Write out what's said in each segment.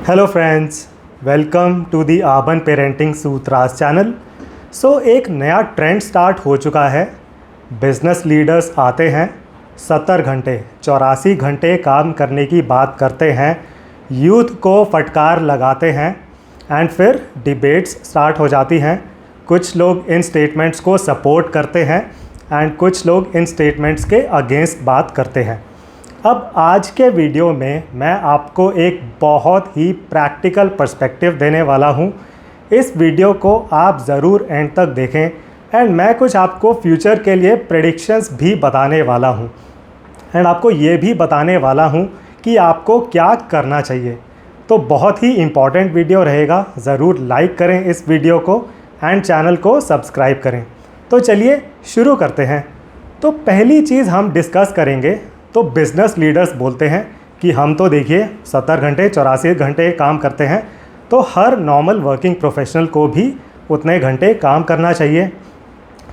Hello friends, welcome to the urban parenting Sutras channel. एक नया trend start हो चुका है। बिजनेस लीडर्स आते हैं, 70 घंटे 84 घंटे काम करने की बात करते हैं, यूथ को फटकार लगाते हैं एंड फिर डिबेट्स स्टार्ट हो जाती हैं। कुछ लोग इन स्टेटमेंट्स को सपोर्ट करते हैं एंड कुछ लोग इन स्टेटमेंट्स के अगेंस्ट बात करते हैं। अब आज के वीडियो में मैं आपको एक बहुत ही प्रैक्टिकल पर्सपेक्टिव देने वाला हूँ। इस वीडियो को आप ज़रूर एंड तक देखें एंड मैं कुछ आपको फ्यूचर के लिए प्रेडिक्शंस भी बताने वाला हूँ एंड आपको ये भी बताने वाला हूँ कि आपको क्या करना चाहिए। तो बहुत ही इम्पॉर्टेंट वीडियो रहेगा, ज़रूर लाइक करें इस वीडियो को एंड चैनल को सब्सक्राइब करें। तो चलिए शुरू करते हैं। तो पहली चीज़ हम डिस्कस करेंगे, तो बिज़नेस लीडर्स बोलते हैं कि हम तो देखिए 70 घंटे 84 घंटे काम करते हैं, तो हर नॉर्मल वर्किंग प्रोफेशनल को भी उतने घंटे काम करना चाहिए।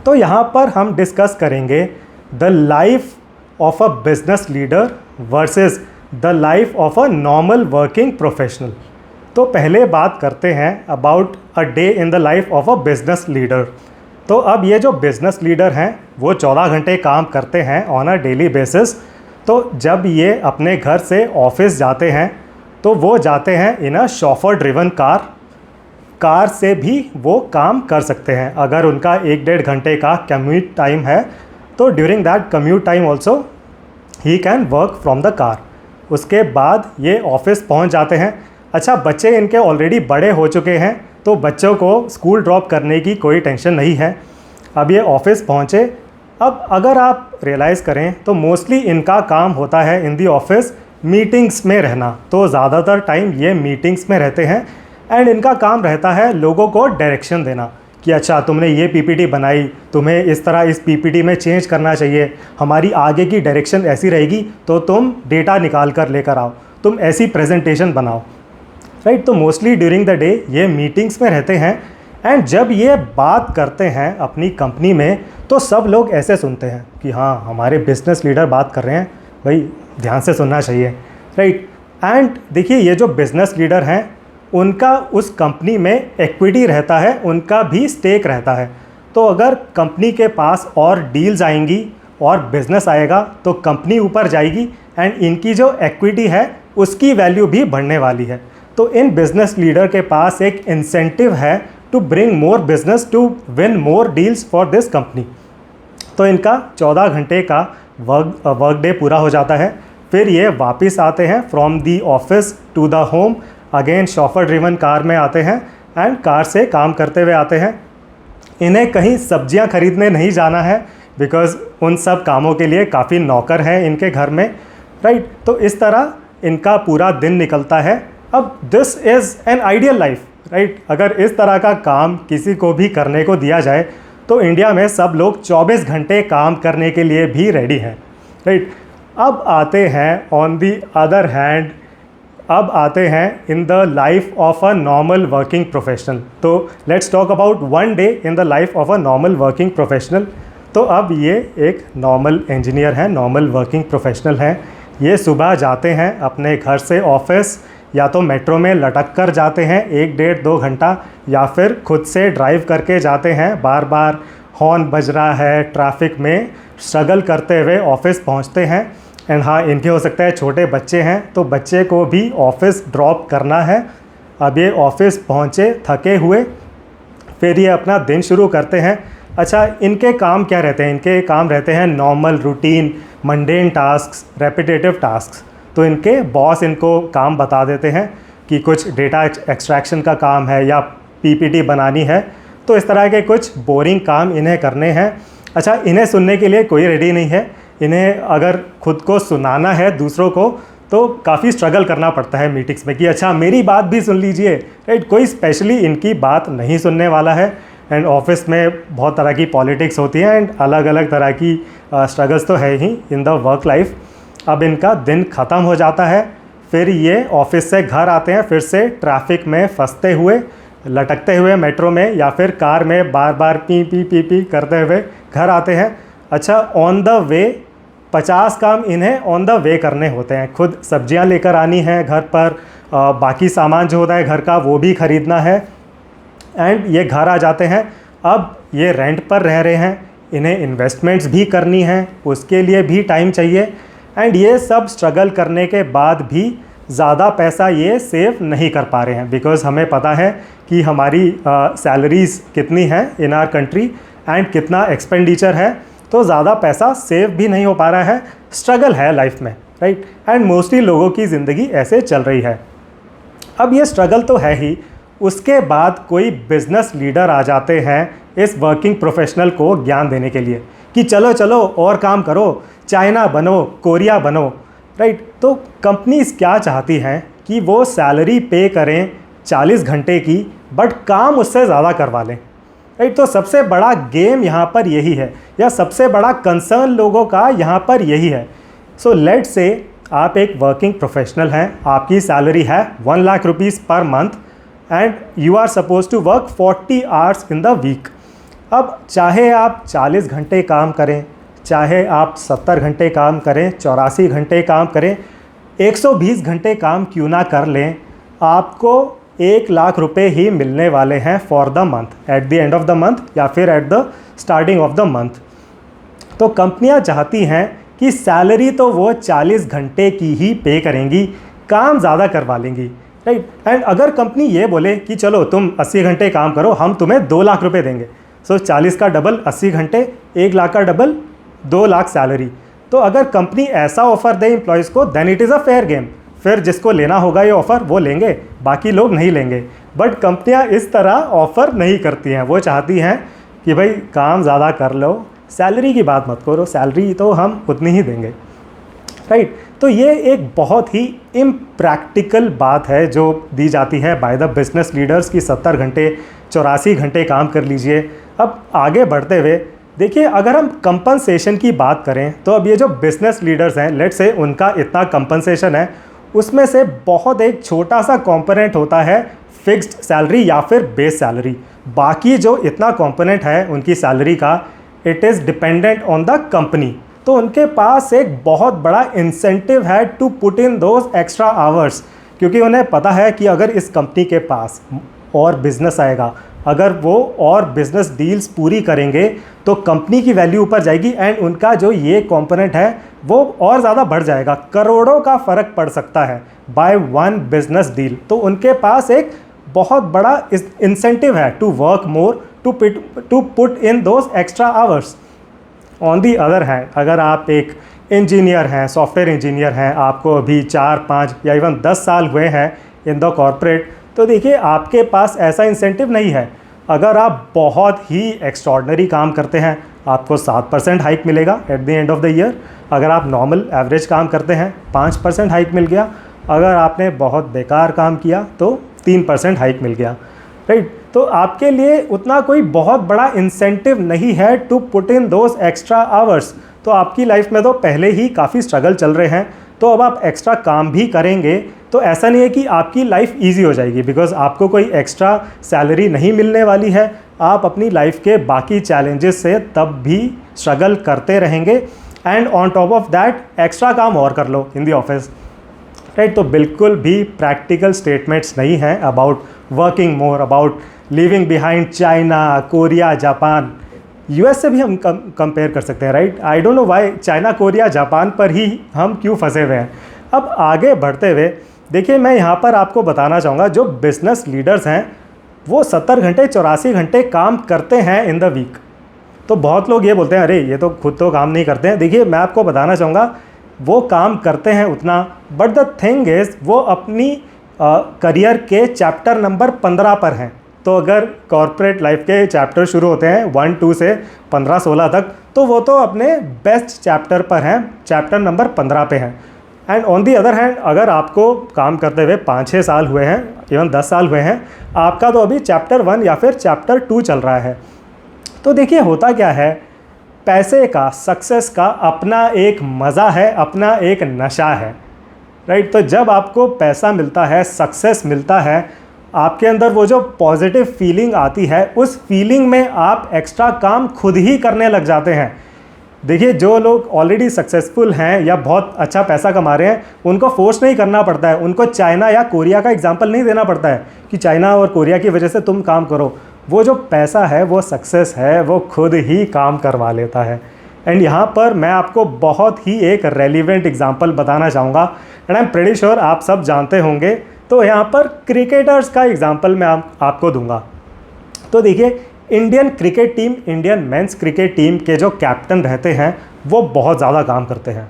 तो यहाँ पर हम डिस्कस करेंगे the life of a business leader versus the life of a normal working professional. तो पहले बात करते हैं about a day in the life of a business leader. तो अब ये जो बिज़नेस लीडर हैं वो 14 घंटे काम करते हैं ऑन अ डेली बेसिस। तो जब ये अपने घर से ऑफिस जाते हैं तो वो जाते हैं इन अ शॉफर ड्रिवन कार से भी वो काम कर सकते हैं। अगर उनका 1-1.5 घंटे का कम्यूट टाइम है तो during that commute time also he can work from the car. उसके बाद ये ऑफिस पहुंच जाते हैं। अच्छा, बच्चे इनके ऑलरेडी बड़े हो चुके हैं तो बच्चों को स्कूल ड्रॉप करने की कोई टेंशन नहीं है। अब ये ऑफिस पहुँचे। अब अगर आप रियलाइज़ करें तो मोस्टली इनका काम होता है इन दी ऑफिस मीटिंग्स में रहना। तो ज़्यादातर टाइम ये मीटिंग्स में रहते हैं एंड इनका काम रहता है लोगों को डायरेक्शन देना कि अच्छा तुमने ये पीपीटी बनाई, तुम्हें इस तरह इस पीपीटी में चेंज करना चाहिए, हमारी आगे की डायरेक्शन ऐसी रहेगी तो तुम डेटा निकाल कर लेकर आओ, तुम ऐसी प्रेजेंटेशन बनाओ, राइट। तो मोस्टली ड्यूरिंग द डे ये मीटिंग्स में रहते हैं एंड जब ये बात करते हैं अपनी कंपनी में तो सब लोग ऐसे सुनते हैं कि हाँ हमारे बिजनेस लीडर बात कर रहे हैं, भाई ध्यान से सुनना चाहिए, राइट। एंड देखिए ये जो बिज़नेस लीडर हैं उनका उस कंपनी में इक्विटी रहता है, उनका भी स्टेक रहता है। तो अगर कंपनी के पास और डील्स आएंगी और बिज़नेस आएगा तो कंपनी ऊपर जाएगी एंड इनकी जो इक्विटी है उसकी वैल्यू भी बढ़ने वाली है। तो इन बिज़नेस लीडर के पास एक इंसेंटिव है to bring more business to win more deals for this company. तो इनका 14 घंटे का वर्क डे पूरा हो जाता है। फिर ये वापस आते हैं from the office to the home, again chauffeur driven car में आते हैं एंड कार से काम करते हुए आते हैं। इन्हें कहीं सब्जियां खरीदने नहीं जाना है बिकॉज़ उन सब कामों के लिए काफ़ी नौकर हैं इनके घर में, राइट। तो इस तरह इनका पूरा दिन निकलता है। अब this is an ideal life, right. अगर इस तरह का काम किसी को भी करने को दिया जाए तो इंडिया में सब लोग 24 घंटे काम करने के लिए भी रेडी हैं, राइट। अब आते हैं ऑन दी अदर हैंड, अब आते हैं in the life of a normal working professional. तो let's talk about one day in the life of a normal working professional. तो अब ये एक नॉर्मल इंजीनियर हैं, नॉर्मल वर्किंग प्रोफेशनल हैं। ये सुबह जाते हैं अपने घर से ऑफिस, या तो मेट्रो में लटक कर जाते हैं 1-1.5-2 घंटा, या फिर खुद से ड्राइव करके जाते हैं। बार बार हॉर्न बज रहा है, ट्रैफिक में स्ट्रगल करते हुए ऑफिस पहुंचते हैं। एंड हाँ, इनके हो सकता है छोटे बच्चे हैं तो बच्चे को भी ऑफिस ड्रॉप करना है। अब ये ऑफिस पहुंचे थके हुए, फिर ये अपना दिन शुरू करते हैं। अच्छा, इनके काम क्या रहते हैं? इनके काम रहते हैं normal routine mundane tasks, repetitive tasks. तो इनके बॉस इनको काम बता देते हैं कि कुछ डेटा एक्सट्रैक्शन का काम है या पीपीटी बनानी है, तो इस तरह के कुछ बोरिंग काम इन्हें करने हैं। अच्छा, इन्हें सुनने के लिए कोई रेडी नहीं है। इन्हें अगर खुद को सुनाना है दूसरों को तो काफ़ी स्ट्रगल करना पड़ता है मीटिंग्स में कि अच्छा मेरी बात भी सुन लीजिए, राइट। कोई स्पेशली इनकी बात नहीं सुनने वाला है। एंड ऑफिस में बहुत तरह की पॉलिटिक्स होती है एंड अलग अलग तरह की स्ट्रगल्स तो है ही इन द वर्क लाइफ। अब इनका दिन ख़त्म हो जाता है, फिर ये ऑफिस से घर आते हैं, फिर से ट्रैफिक में फंसते हुए, लटकते हुए मेट्रो में या फिर कार में बार बार पी पी पी पी करते हुए घर आते हैं। अच्छा, ऑन द वे 50 काम इन्हें ऑन द वे करने होते हैं। खुद सब्जियां लेकर आनी है घर पर, बाकी सामान जो होता है घर का वो भी ख़रीदना है, एंड ये घर आ जाते हैं। अब ये रेंट पर रह रहे हैं, इन्हें इन्वेस्टमेंट्स भी करनी है, उसके लिए भी टाइम चाहिए, एंड ये सब स्ट्रगल करने के बाद भी ज़्यादा पैसा ये सेव नहीं कर पा रहे हैं, बिकॉज़ हमें पता है कि हमारी सैलरीज़ कितनी हैं इन आवर कंट्री एंड कितना एक्सपेंडिचर है, तो ज़्यादा पैसा सेव भी नहीं हो पा रहा है। स्ट्रगल है लाइफ में, राइट, एंड मोस्टली लोगों की ज़िंदगी ऐसे चल रही है। अब ये स्ट्रगल तो है ही, उसके बाद कोई बिजनेस लीडर आ जाते हैं इस वर्किंग प्रोफेशनल को ज्ञान देने के लिए कि चलो चलो और काम करो, चाइना बनो, कोरिया बनो, राइट। तो कंपनीज क्या चाहती हैं कि वो सैलरी पे करें 40 घंटे की, बट काम उससे ज़्यादा करवा लें, राइट। तो सबसे बड़ा गेम यहाँ पर यही है, या सबसे बड़ा कंसर्न लोगों का यहाँ पर यही है। सो लेट्स से आप एक वर्किंग प्रोफेशनल हैं, आपकी सैलरी है 1 lakh rupees per month and you are suppose to work 40 hours in the week. अब चाहे आप 40 घंटे काम करें, चाहे आप 70 घंटे काम करें, 84 घंटे काम करें, 120 घंटे काम क्यों ना कर लें, आपको 1 लाख रुपए ही मिलने वाले हैं for the month, at the end of the month या फिर at the starting of the month. तो कंपनियां चाहती हैं कि सैलरी तो वो 40 घंटे की ही पे करेंगी, काम ज़्यादा करवा लेंगी, राइट। एंड अगर कंपनी ये बोले कि चलो तुम 80 घंटे काम करो, हम तुम्हें 2 लाख रुपए देंगे, सो 40 का डबल 80 घंटे, 1 लाख का डबल 2 लाख सैलरी। तो अगर कंपनी ऐसा ऑफ़र दे एम्प्लॉयज़ को, then it is a fair game. फिर जिसको लेना होगा ये ऑफ़र वो लेंगे, बाकी लोग नहीं लेंगे। बट कंपनियां इस तरह ऑफ़र नहीं करती हैं, वो चाहती हैं कि भाई काम ज़्यादा कर लो, सैलरी की बात मत करो, सैलरी तो हम उतनी ही देंगे, राइट। तो ये एक बहुत ही इम्प्रैक्टिकल बात है जो दी जाती है बाय द बिजनेस लीडर्स की 70 घंटे 84 घंटे काम कर लीजिए। अब आगे बढ़ते हुए देखिए, अगर हम कंपनसेशन की बात करें तो अब ये जो बिजनेस लीडर्स हैं, लेट्स से उनका इतना कंपनसेशन है, उसमें से बहुत एक छोटा सा कंपोनेंट होता है फिक्स्ड सैलरी या फिर बेस सैलरी। बाकी जो इतना कंपोनेंट है उनकी सैलरी का, it is dependent on the company. तो उनके पास एक बहुत बड़ा इंसेंटिव है to put in those extra hours, क्योंकि उन्हें पता है कि अगर इस कंपनी के पास और बिजनेस आएगा, अगर वो और बिजनेस डील्स पूरी करेंगे तो कंपनी की वैल्यू ऊपर जाएगी एंड उनका जो ये कंपोनेंट है वो और ज़्यादा बढ़ जाएगा। करोड़ों का फ़र्क पड़ सकता है बाय वन बिजनेस डील। तो उनके पास एक बहुत बड़ा इंसेंटिव है to work more, to put in those extra hours. On the other hand, अगर आप एक इंजीनियर हैं, सॉफ्टवेयर इंजीनियर हैं, आपको अभी 4, 5 या इवन 10 साल हुए हैं इन द कॉर्पोरेट, तो देखिए आपके पास ऐसा इंसेंटिव नहीं है। अगर आप बहुत ही एक्स्ट्रॉर्डनरी काम करते हैं, आपको 7% हाइक मिलेगा at the end of the year. अगर आप नॉर्मल एवरेज काम करते हैं, 5% हाइक मिल गया। अगर आपने बहुत बेकार काम किया तो 3% हाइक मिल गया, राइट। तो आपके लिए उतना कोई बहुत बड़ा इंसेंटिव नहीं है to put in those extra hours. तो आपकी लाइफ में तो पहले ही काफ़ी स्ट्रगल चल रहे हैं, तो अब आप एक्स्ट्रा काम भी करेंगे तो ऐसा नहीं है कि आपकी लाइफ इजी हो जाएगी, बिकॉज आपको कोई एक्स्ट्रा सैलरी नहीं मिलने वाली है। आप अपनी लाइफ के बाकी चैलेंजेस से तब भी स्ट्रगल करते रहेंगे and on top of that extra काम और कर लो इन द ऑफिस, राइट। तो बिल्कुल भी प्रैक्टिकल स्टेटमेंट्स नहीं हैं about working more, about leaving behind China, Korea, Japan. US से भी हम कंपेयर कर सकते हैं, right. I don't know why China, Korea, Japan पर ही हम क्यों फंसे हुए हैं। अब आगे बढ़ते हुए देखिए, मैं यहाँ पर आपको बताना चाहूँगा, जो बिजनेस लीडर्स हैं वो 70 घंटे 84 घंटे काम करते हैं इन द वीक। तो बहुत लोग ये बोलते हैं अरे ये तो खुद तो काम नहीं करते हैं। देखिए मैं आपको बताना चाहूँगा, वो काम करते हैं उतना, बट द थिंग इज़ वो अपनी करियर के चैप्टर नंबर 15 पर हैं। तो अगर कॉर्पोरेट लाइफ के चैप्टर शुरू होते हैं 1, 2 से 15, 16 तक, तो वो तो अपने बेस्ट चैप्टर पर हैं, चैप्टर नंबर 15 पे हैं। And on the other hand, अगर आपको काम करते हुए 5-6 साल हुए हैं, इवन 10 साल हुए हैं, आपका तो अभी चैप्टर 1 या फिर चैप्टर 2 चल रहा है। तो देखिए होता क्या है, पैसे का, सक्सेस का अपना एक मज़ा है, अपना एक नशा है, राइट। तो जब आपको पैसा मिलता है, सक्सेस मिलता है, आपके अंदर वो जो पॉजिटिव फीलिंग आती है, उस फीलिंग में आप एक्स्ट्रा काम खुद ही करने लग जाते हैं। देखिए जो लोग ऑलरेडी सक्सेसफुल हैं या बहुत अच्छा पैसा कमा रहे हैं उनको फोर्स नहीं करना पड़ता है, उनको चाइना या कोरिया का एग्जांपल नहीं देना पड़ता है कि चाइना और कोरिया की वजह से तुम काम करो। वो जो पैसा है, वो सक्सेस है, वो खुद ही काम करवा लेता है। एंड यहाँ पर मैं आपको बहुत ही एक रेलिवेंट एग्जांपल बताना चाहूँगा and I am pretty sure आप सब जानते होंगे। तो यहाँ पर क्रिकेटर्स का एग्जांपल मैं आपको दूंगा। तो देखिए Indian cricket team, Indian men's cricket team के जो कैप्टन रहते हैं वो बहुत ज़्यादा काम करते हैं।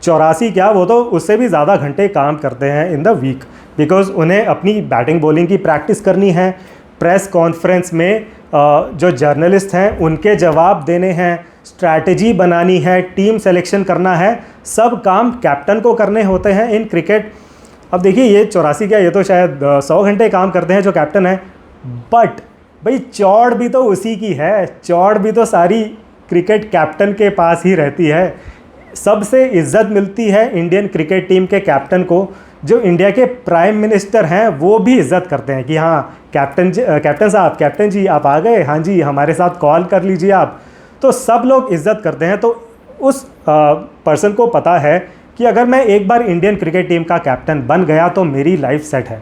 84 क्या, वो तो उससे भी ज़्यादा घंटे काम करते हैं इन द वीक, बिकॉज़ उन्हें अपनी बैटिंग बॉलिंग की प्रैक्टिस करनी है, प्रेस कॉन्फ्रेंस में जो जर्नलिस्ट हैं उनके जवाब देने हैं, स्ट्रैटेजी बनानी है, टीम सेलेक्शन करना है, सब काम कैप्टन को करने होते हैं इन क्रिकेट। अब देखिए ये 84 क्या, ये तो शायद 100 घंटे काम करते हैं जो कैप्टन है। बट भाई चौड़ भी तो उसी की है, चौड़ भी तो सारी क्रिकेट कैप्टन के पास ही रहती है। सबसे इज्जत मिलती है इंडियन क्रिकेट टीम के कैप्टन को। जो इंडिया के प्राइम मिनिस्टर हैं वो भी इज्जत करते हैं कि हाँ कैप्टन साहब, कैप्टन जी आप आ गए, हाँ जी हमारे साथ कॉल कर लीजिए आप। तो सब लोग इज्जत करते हैं। तो उस पर्सन को पता है कि अगर मैं एक बार इंडियन क्रिकेट टीम का कैप्टन बन गया तो मेरी लाइफ सेट है।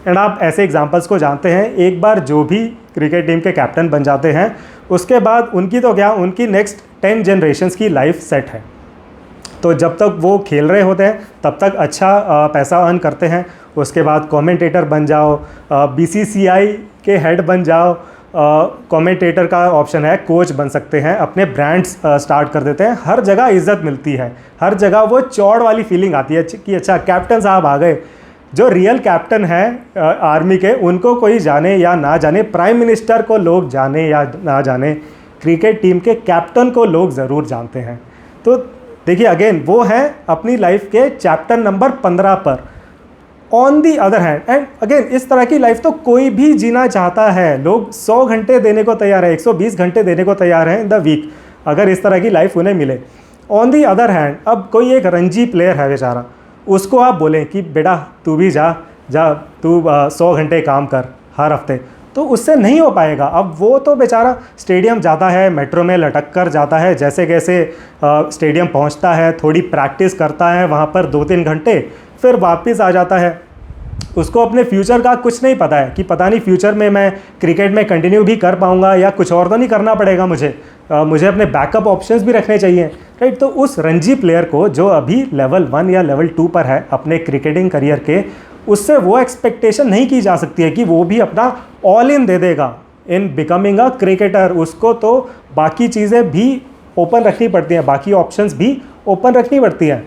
एंड आप ऐसे एग्जांपल्स को जानते हैं, एक बार जो भी क्रिकेट टीम के कैप्टन बन जाते हैं उसके बाद उनकी तो क्या, उनकी नेक्स्ट 10 जनरेशन्स की लाइफ सेट है। तो जब तक वो खेल रहे होते हैं तब तक अच्छा पैसा अर्न करते हैं। उसके बाद कमेंटेटर बन जाओ, बीसीसीआई के हेड बन जाओ, कमेंटेटर का ऑप्शन है, कोच बन सकते हैं, अपने ब्रांड्स स्टार्ट कर देते हैं। हर जगह इज्जत मिलती है, हर जगह वो चौड़ वाली फीलिंग आती है कि अच्छा कैप्टन साहब आ गए। जो रियल कैप्टन हैं आर्मी के, उनको कोई जाने या ना जाने, प्राइम मिनिस्टर को लोग जाने या ना जाने, क्रिकेट टीम के कैप्टन को लोग ज़रूर जानते हैं। तो देखिए अगेन वो हैं अपनी लाइफ के चैप्टर नंबर 15 पर। On the other hand, and again इस तरह की लाइफ तो कोई भी जीना चाहता है। लोग 100 घंटे देने को तैयार है, 120 घंटे देने को तैयार हैं इन द वीक, अगर इस तरह की लाइफ उन्हें मिले। ऑन दी अदर हैंड, अब कोई एक रणजी प्लेयर है बेचारा, उसको आप बोलें कि बेटा तू भी जा तू 100 घंटे काम कर हर हफ्ते, तो उससे नहीं हो पाएगा। अब वो तो बेचारा स्टेडियम जाता है, मेट्रो में लटक कर जाता है, जैसे कैसे स्टेडियम पहुंचता है, थोड़ी प्रैक्टिस करता है वहाँ पर 2-3 घंटे, फिर वापस आ जाता है। उसको अपने फ्यूचर का कुछ नहीं पता है कि पता नहीं फ्यूचर में मैं क्रिकेट में कंटिन्यू भी कर पाऊँगा या कुछ और तो नहीं करना पड़ेगा मुझे अपने बैकअप ऑप्शंस भी रखने चाहिए, राइट। तो उस रणजी प्लेयर को जो अभी लेवल 1 या लेवल 2 पर है अपने क्रिकेटिंग करियर के, उससे वो एक्सपेक्टेशन नहीं की जा सकती है कि वो भी अपना ऑल इन दे देगा इन बिकमिंग अ क्रिकेटर। उसको तो बाकी चीज़ें भी ओपन रखनी पड़ती हैं, बाकी ऑप्शंस भी ओपन रखनी पड़ती हैं।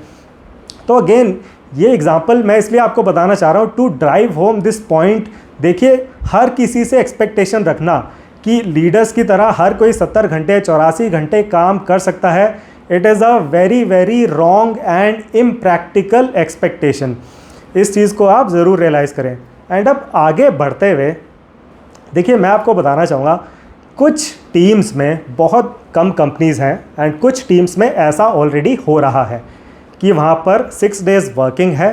तो अगेन ये एग्जांपल मैं इसलिए आपको बताना चाह रहा हूँ to drive home this point. देखिए हर किसी से एक्सपेक्टेशन रखना कि लीडर्स की तरह हर कोई 70 घंटे 84 घंटे काम कर सकता है, it is a very very wrong and impractical expectation. इस चीज़ को आप ज़रूर रियलाइज़ करें। एंड अब आगे बढ़ते हुए देखिए मैं आपको बताना चाहूँगा, कुछ टीम्स में बहुत कम कंपनीज़ हैं एंड कुछ टीम्स में ऐसा ऑलरेडी हो रहा है कि वहाँ पर 6 डेज़ वर्किंग है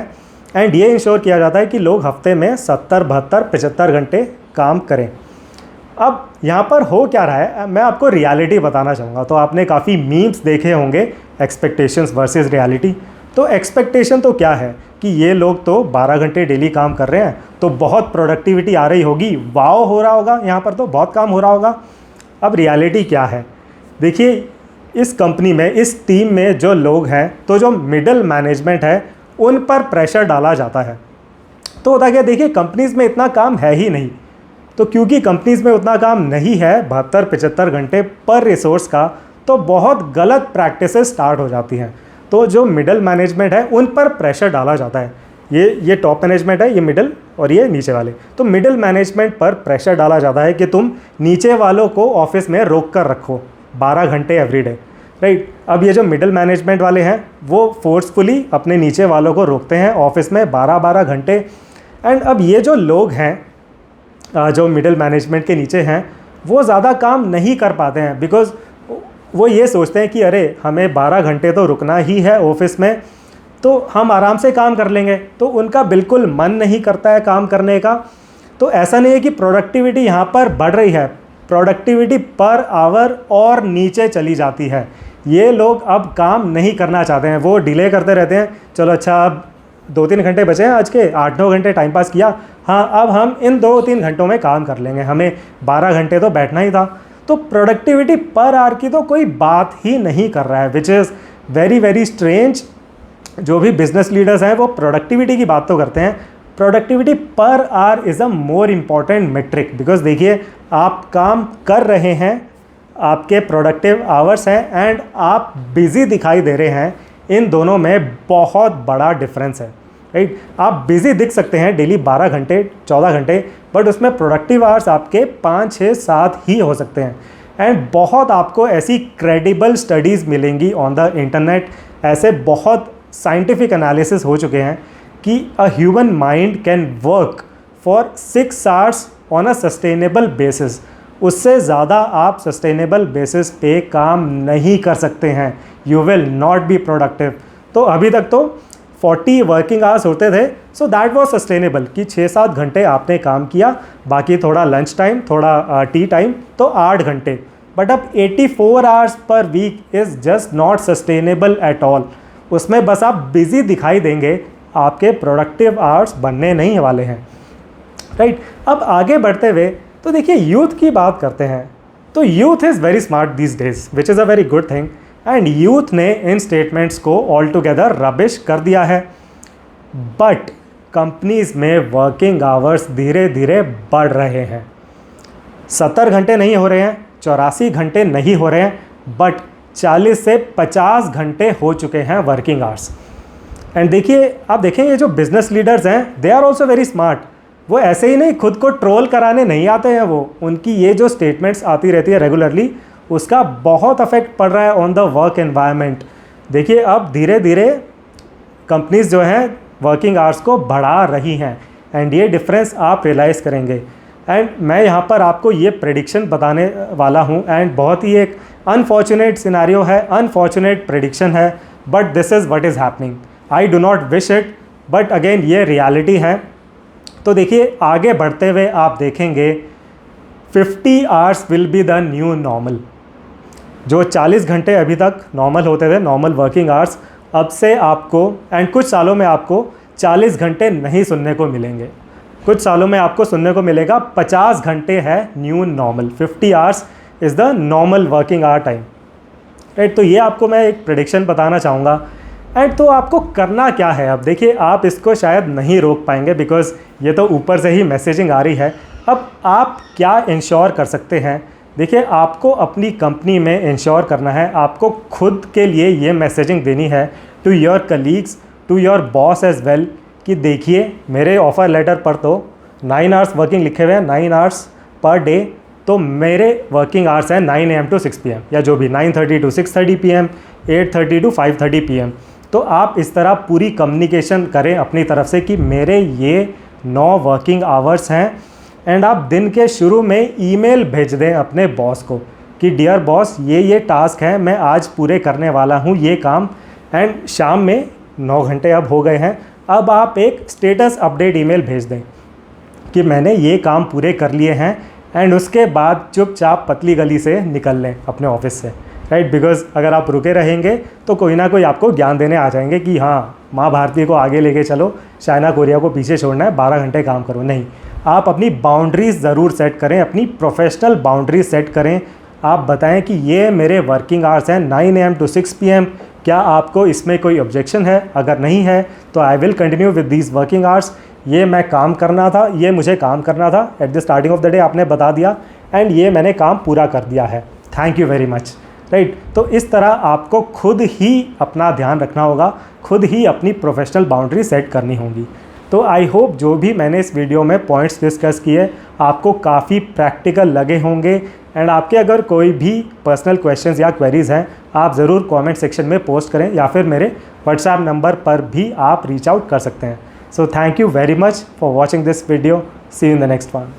एंड ये इंश्योर किया जाता है कि लोग हफ्ते में 70, 72, 75 घंटे काम करें। अब यहाँ पर हो क्या रहा है, मैं आपको रियलिटी बताना चाहूँगा। तो आपने काफ़ी मीम्स देखे होंगे एक्सपेक्टेशंस वर्सेस रियलिटी। तो एक्सपेक्टेशन तो क्या है कि ये लोग तो 12 घंटे डेली काम कर रहे हैं तो बहुत प्रोडक्टिविटी आ रही होगी, वाओ हो रहा होगा, यहाँ पर तो बहुत काम हो रहा होगा। अब रियलिटी क्या है, देखिए इस कंपनी में, इस टीम में जो लोग हैं, तो जो मिडिल मैनेजमेंट है उन पर प्रेशर डाला जाता है। तो होता क्या, देखिए कंपनीज़ में इतना काम है ही नहीं, तो क्योंकि कंपनीज़ में उतना काम नहीं है 72-75 घंटे पर रिसोर्स का, तो बहुत गलत प्रैक्टिसेस स्टार्ट हो जाती हैं। तो जो मिडिल मैनेजमेंट है उन पर प्रेशर डाला जाता है। ये टॉप मैनेजमेंट है, ये मिडिल और ये नीचे वाले। तो मिडिल मैनेजमेंट पर प्रेशर डाला जाता है कि तुम नीचे वालों को ऑफिस में रोक कर रखो 12 घंटे एवरीडे, राइट। अब ये जो मिडिल मैनेजमेंट वाले हैं वो फोर्सफुली अपने नीचे वालों को रोकते हैं ऑफिस में 12-12 घंटे। एंड अब ये जो लोग हैं जो मिडिल मैनेजमेंट के नीचे हैं वो ज़्यादा काम नहीं कर पाते हैं, बिकॉज़ वो ये सोचते हैं कि अरे हमें 12 घंटे तो रुकना ही है ऑफिस में, तो हम आराम से काम कर लेंगे। तो उनका बिल्कुल मन नहीं करता है काम करने का। तो ऐसा नहीं है कि प्रोडक्टिविटी यहाँ पर बढ़ रही है, प्रोडक्टिविटी पर आवर और नीचे चली जाती है। ये लोग अब काम नहीं करना चाहते हैं, वो डिले करते रहते हैं। चलो अच्छा, अब 2-3 घंटे बचे हैं आज के, 8-9 घंटे टाइम पास किया, हाँ अब हम इन 2-3 घंटों में काम कर लेंगे, हमें 12 घंटे तो बैठना ही था। तो प्रोडक्टिविटी पर आवर की तो कोई बात ही नहीं कर रहा है, which is very very strange. जो भी बिजनेस लीडर्स हैं वो प्रोडक्टिविटी की बात तो करते हैं, productivity per hour is a more important metric. Because देखिए, आप काम कर रहे हैं, आपके प्रोडक्टिव आवर्स हैं एंड आप बिज़ी दिखाई दे रहे हैं, इन दोनों में बहुत बड़ा डिफरेंस है, राइट। आप बिज़ी दिख सकते हैं डेली 12 घंटे 14 घंटे, बट उसमें प्रोडक्टिव आवर्स आपके 5 6 7 ही हो सकते हैं। एंड बहुत आपको ऐसी क्रेडिबल स्टडीज़ मिलेंगी ऑन द इंटरनेट, ऐसे बहुत साइंटिफिक एनालिसिस हो चुके हैं कि a human mind can work for 6 hours on a sustainable basis. उससे ज़्यादा आप सस्टेनेबल बेसिस पे काम नहीं कर सकते हैं, you will not be productive. तो अभी तक तो 40 वर्किंग आवर्स होते थे, सो दैट वाज सस्टेनेबल कि 6-7 घंटे आपने काम किया, बाकी थोड़ा लंच टाइम, थोड़ा टी टाइम, तो 8 घंटे। बट अब 84 hours per week is just not sustainable at all. उसमें बस आप बिज़ी दिखाई देंगे, आपके प्रोडक्टिव आवर्स बनने नहीं वाले हैं, राइट। अब आगे बढ़ते हुए तो देखिए, यूथ की बात करते हैं। तो youth is very smart these days, which is a very good thing. And youth ने इन स्टेटमेंट्स को ऑल टुगेदर रबिश कर दिया है। बट कंपनीज में वर्किंग आवर्स धीरे धीरे बढ़ रहे हैं। 70 घंटे नहीं हो रहे हैं, 84 घंटे नहीं हो रहे हैं, बट 40 से 50 घंटे हो चुके हैं वर्किंग आवर्स। एंड देखिए, आप देखें, ये जो बिजनेस लीडर्स हैं, they are also very smart. वो ऐसे ही नहीं, खुद को ट्रोल कराने नहीं आते हैं वो। उनकी ये जो स्टेटमेंट्स आती रहती है रेगुलरली, उसका बहुत अफेक्ट पड़ रहा है ऑन द वर्क एनवायरनमेंट। देखिए, अब धीरे धीरे कंपनीज जो हैं वर्किंग आवर्स को बढ़ा रही हैं, एंड ये डिफरेंस आप रियलाइज़ करेंगे। एंड मैं यहाँ पर आपको ये प्रेडिक्शन बताने वाला हूँ, एंड बहुत ही एक अनफॉर्चुनेट सिनारियो है, अनफॉर्चुनेट प्रेडिक्शन है, but this is what is happening. I do not wish it, but again ये रियलिटी है। तो देखिए, आगे बढ़ते हुए आप देखेंगे 50 hours will be the new normal. जो 40 घंटे अभी तक नॉर्मल होते थे, नॉर्मल वर्किंग आवर्स, अब से आपको एंड कुछ सालों में आपको 40 घंटे नहीं सुनने को मिलेंगे। कुछ सालों में आपको सुनने को मिलेगा 50 घंटे है new normal. 50 hours is the normal working hour time, right. तो ये आपको मैं एक प्रेडिक्शन बताना चाहूँगा। एंड तो आपको करना क्या है, अब देखिए, आप इसको शायद नहीं रोक पाएंगे बिकॉज ये तो ऊपर से ही मैसेजिंग आ रही है। अब आप क्या इंश्योर कर सकते हैं? देखिए, आपको अपनी कंपनी में इंश्योर करना है, आपको खुद के लिए ये मैसेजिंग देनी है to your colleagues, to your boss as well, कि देखिए, मेरे ऑफ़र लेटर पर तो 9 आवर्स वर्किंग लिखे हुए हैं, 9 आवर्स पर डे। तो मेरे वर्किंग आवर्स हैं 9 AM to 6 PM, या जो भी 9:30 to 6:30 PM, 8:30 to 5:30 PM। तो आप इस तरह पूरी कम्युनिकेशन करें अपनी तरफ से कि मेरे ये 9 वर्किंग आवर्स हैं। एंड आप दिन के शुरू में ईमेल भेज दें अपने बॉस को कि डियर बॉस, ये टास्क है, मैं आज पूरे करने वाला हूँ ये काम। एंड शाम में 9 घंटे अब हो गए हैं, अब आप एक स्टेटस अपडेट ईमेल भेज दें कि मैंने ये काम पूरे कर लिए हैं। एंड उसके बाद चुपचाप पतली गली से निकल लें अपने ऑफिस से, राइट। बिकॉज अगर आप रुके रहेंगे तो कोई ना कोई आपको ज्ञान देने आ जाएंगे कि हाँ, माँ भारती को आगे लेके चलो, चाइना कोरिया को पीछे छोड़ना है, 12 घंटे काम करो। नहीं, आप अपनी बाउंड्रीज़ ज़रूर सेट करें, अपनी प्रोफेशनल बाउंड्रीज सेट करें। आप बताएं कि ये मेरे वर्किंग आवर्स हैं 9 AM to 6 PM, क्या आपको इसमें कोई ऑब्जेक्शन है? अगर नहीं है तो I will continue with these working hours. ये मैं काम करना था, ये मुझे काम करना था, at the starting of the day आपने बता दिया, एंड ये मैंने काम पूरा कर दिया है, thank you very much, right. तो इस तरह आपको खुद ही अपना ध्यान रखना होगा, खुद ही अपनी प्रोफेशनल बाउंड्री सेट करनी होगी। तो आई होप जो भी मैंने इस वीडियो में पॉइंट्स डिस्कस किए आपको काफ़ी प्रैक्टिकल लगे होंगे। एंड आपके अगर कोई भी पर्सनल क्वेश्चंस या क्वेरीज़ हैं, आप ज़रूर कमेंट सेक्शन में पोस्ट करें, या फिर मेरे व्हाट्सएप नंबर पर भी आप रीच आउट कर सकते हैं। So thank you very much for watching this video, see you in the next one.